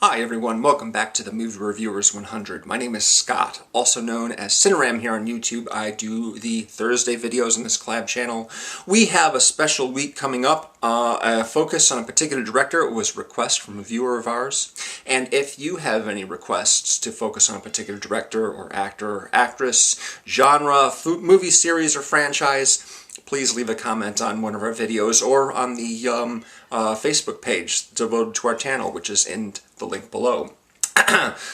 Hi everyone, welcome back to the Movie Reviewers 100. My name is Scott, also known as CineRam here on YouTube. I do the Thursday videos on this collab channel. We have a special week coming up, a focus on a particular director. It was a request from a viewer of ours. And if you have any requests to focus on a particular director or actor or actress, genre, movie series or franchise, please leave a comment on one of our videos or on the Facebook page devoted to our channel, which is in the link below.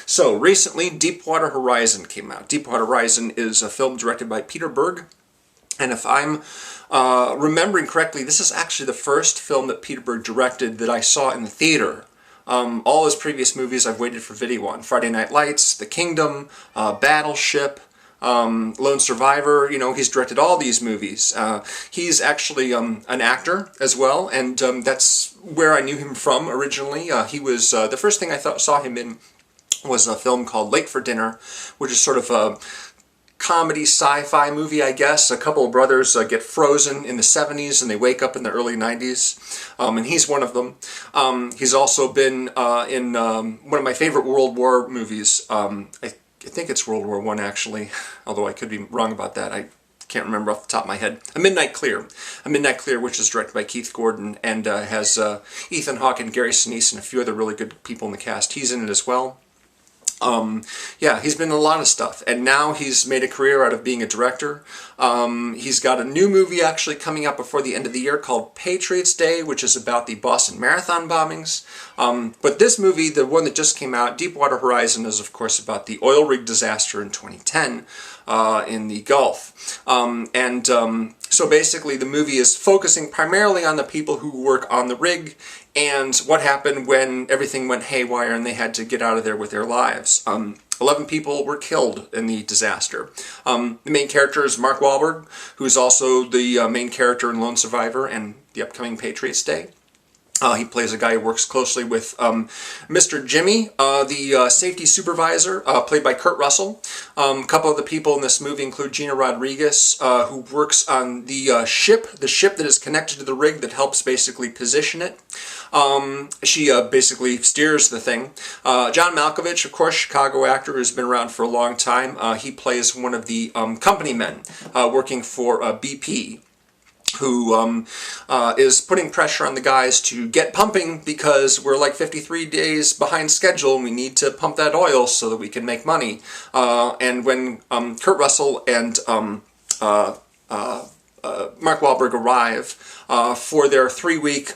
So recently, Deepwater Horizon came out. Deepwater Horizon is a film directed by Peter Berg, and if I'm remembering correctly, this is actually the first film that Peter Berg directed that I saw in the theater. All his previous movies I've waited for video on. Friday Night Lights, The Kingdom, Battleship, Lone Survivor, you know, he's directed all these movies. He's actually an actor as well, and that's where I knew him from originally. He was, the first thing I saw him in was a film called Late for Dinner, which is sort of a comedy sci-fi movie, I guess. A couple of brothers get frozen in the 70s and they wake up in the early 90s, and he's one of them. He's also been in one of my favorite World War movies. I think it's World War I, actually, although I could be wrong about that. I can't remember off the top of my head. A Midnight Clear, which is directed by Keith Gordon and has Ethan Hawke and Gary Sinise and a few other really good people in the cast. He's in it as well. Yeah, he's been in a lot of stuff, and now he's made a career out of being a director. He's got a new movie actually coming up before the end of the year called Patriots Day, which is about the Boston Marathon bombings. But this movie, the one that just came out, Deepwater Horizon, is of course about the oil rig disaster in 2010 in the Gulf. So basically the movie is focusing primarily on the people who work on the rig and what happened when everything went haywire and they had to get out of there with their lives. 11 people were killed in the disaster. The main character is Mark Wahlberg, who's also the main character in Lone Survivor and the upcoming Patriots Day. He plays a guy who works closely with Mr. Jimmy, the safety supervisor, played by Kurt Russell. A couple of the people in this movie include Gina Rodriguez, who works on the ship that is connected to the rig that helps basically position it. She basically steers the thing. John Malkovich, of course, Chicago actor who's been around for a long time. He plays one of the company men working for BP, who is putting pressure on the guys to get pumping because we're like 53 days behind schedule and we need to pump that oil so that we can make money. And when Kurt Russell and Mark Wahlberg arrive for their 3-week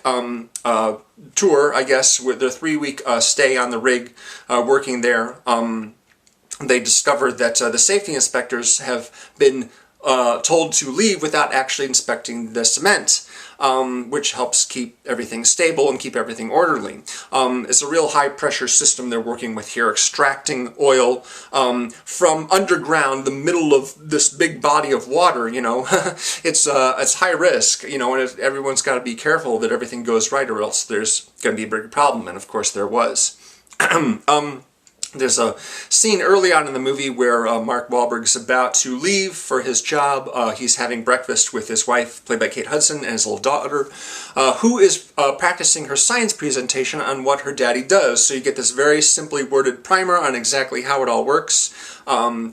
tour, I guess, with their 3-week stay on the rig working there, they discover that the safety inspectors have been told to leave without actually inspecting the cement, which helps keep everything stable and keep everything orderly. It's a real high-pressure system they're working with here, extracting oil from underground, the middle of this big body of water, you know. It's high risk, you know, and everyone's got to be careful that everything goes right or else there's going to be a big problem, and of course there was. There's a scene early on in the movie where Mark Wahlberg's about to leave for his job. He's having breakfast with his wife, played by Kate Hudson, and his little daughter, who is practicing her science presentation on what her daddy does. So you get this very simply worded primer on exactly how it all works,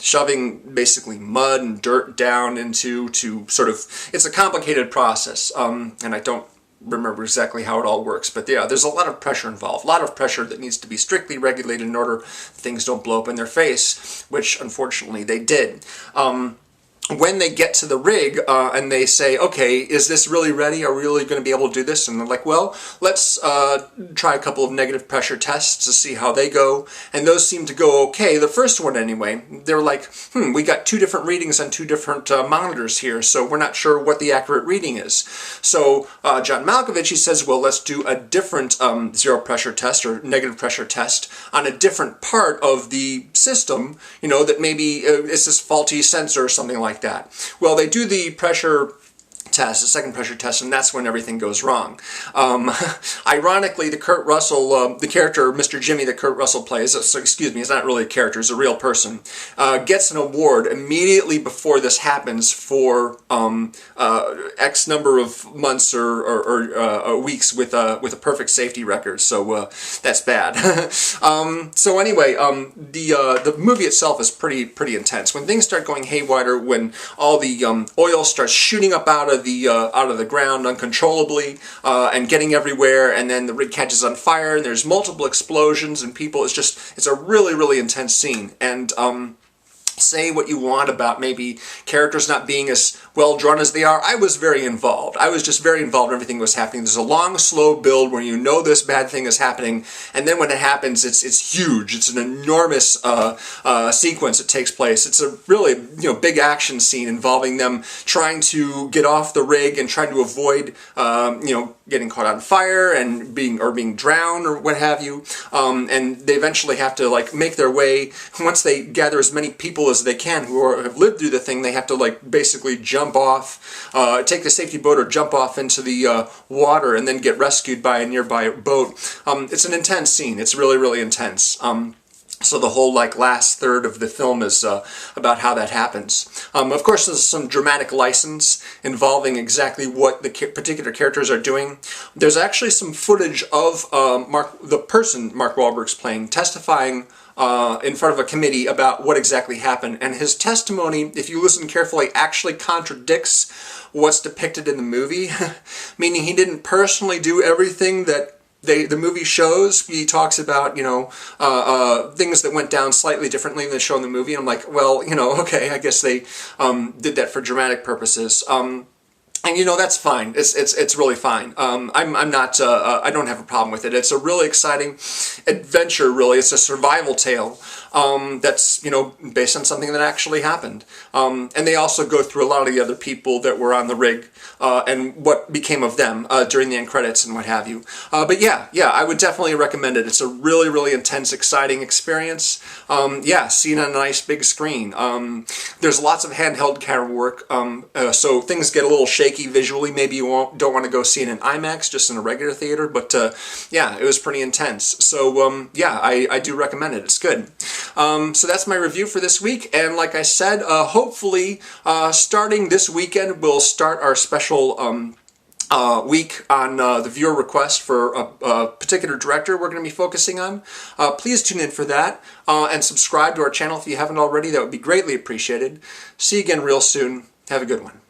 shoving basically mud and dirt down into sort of, it's a complicated process, and I don't remember exactly how it all works, but yeah, there's a lot of pressure involved, a lot of pressure that needs to be strictly regulated in order things don't blow up in their face, which unfortunately they did. When they get to the rig and they say, okay, is this really ready? Are we really going to be able to do this? And they're like, well, let's try a couple of negative pressure tests to see how they go. And those seem to go okay. The first one anyway, they're like, we got 2 different readings on 2 different monitors here, so we're not sure what the accurate reading is. So John Malkovich, he says, well, let's do a different zero pressure test or negative pressure test on a different part of the system, you know, that maybe it's this faulty sensor or something like that. Well, they do the pressure test, the second pressure test, and that's when everything goes wrong. Ironically, the Kurt Russell, the character Mr. Jimmy that Kurt Russell plays, so excuse me, he's not really a character, he's a real person, gets an award immediately before this happens for X number of months or weeks with a perfect safety record. So that's bad. So anyway, the movie itself is pretty intense. When things start going haywire, when all the oil starts shooting up out of the ground uncontrollably and getting everywhere, and then the rig catches on fire, and there's multiple explosions and people. It's a really intense scene. And say what you want about maybe characters not being as well drawn as they are. I was very involved. I was just very involved in everything that was happening. There's a long, slow build where you know this bad thing is happening, and then when it happens, it's huge. It's an enormous sequence that takes place. It's a really big action scene involving them trying to get off the rig and trying to avoid getting caught on fire and being drowned or what have you. And they eventually have to make their way. Once they gather as many people as they can who have lived through the thing, they have to basically jump off, take the safety boat or jump off into the water and then get rescued by a nearby boat. It's an intense scene. It's really intense. So the whole last third of the film is about how that happens. Of course, there's some dramatic license involving exactly what the particular characters are doing. There's actually some footage of the person Mark Wahlberg's playing testifying in front of a committee about what exactly happened, and his testimony, if you listen carefully, actually contradicts what's depicted in the movie, meaning he didn't personally do everything that the movie shows. He talks about, things that went down slightly differently than they show in the movie. And I'm like, well, okay, I guess they did that for dramatic purposes. And that's fine. It's really fine. I'm not. I don't have a problem with it. It's a really exciting adventure. Really, it's a survival tale that's based on something that actually happened. And they also go through a lot of the other people that were on the rig and what became of them during the end credits and what have you. But yeah, I would definitely recommend it. It's a really intense, exciting experience. Seen on a nice big screen. There's lots of handheld camera work, so things get a little shaky visually. Maybe you don't want to go see it in IMAX, just in a regular theater, but it was pretty intense. So I do recommend it. It's good. So that's my review for this week, and like I said, hopefully starting this weekend we'll start our special week on the viewer request for a particular director we're going to be focusing on. Please tune in for that and subscribe to our channel if you haven't already. That would be greatly appreciated. See you again real soon. Have a good one.